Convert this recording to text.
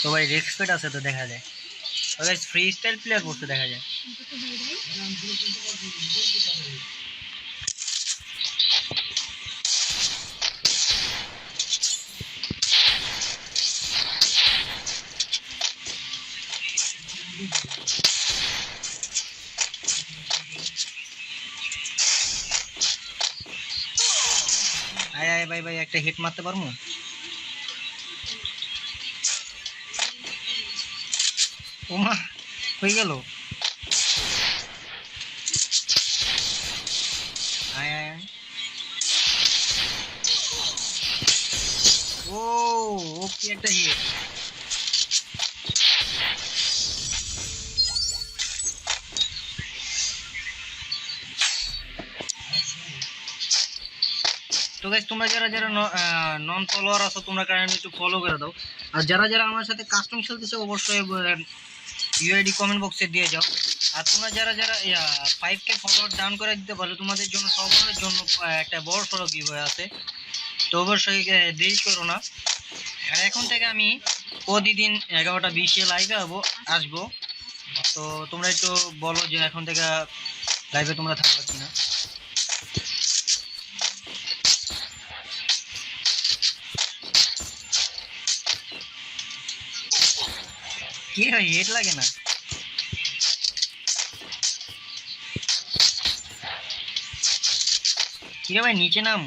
তো ভাই রেসপেক্ট আছে তো দেখা যায়। গাইস ফ্রি স্টাইল প্লেয়ার করতে দেখা যায়। আয় আয় ভাই ভাই একটা হিট মারতে পারবো? ওমা হয়ে গেল। আয় আয় আয়। ও ও কি একটা হিট। তো গাইস তোমরা যারা যারা নন ফলোয়ার আছো তোমরা কাইন্ডলি একটু ফলো করে দাও। আর যারা যারা আমার সাথে কাস্টম খেলতেছে অবশ্যই ইউআইডি কমেন্ট বক্সে দিয়ে যাও। আর তোমরা যারা যারা 5K ফলোয়ার ডাউন করে দিতে পারো তোমাদের জন্য সবার জন্য একটা বড় সড়ো গিভওয়ে আছে। তো অবশ্যই দেরি করো না। আর এখন থেকে আমি প্রতিদিন 11টা 20-এ লাইভে আসবো। তো তোমরা একটু বলো যে এখন থেকে লাইভে তোমরা থাকবে কিনা। কি হয় হেড লাগে না? কিরে ভাই নিচে নাম।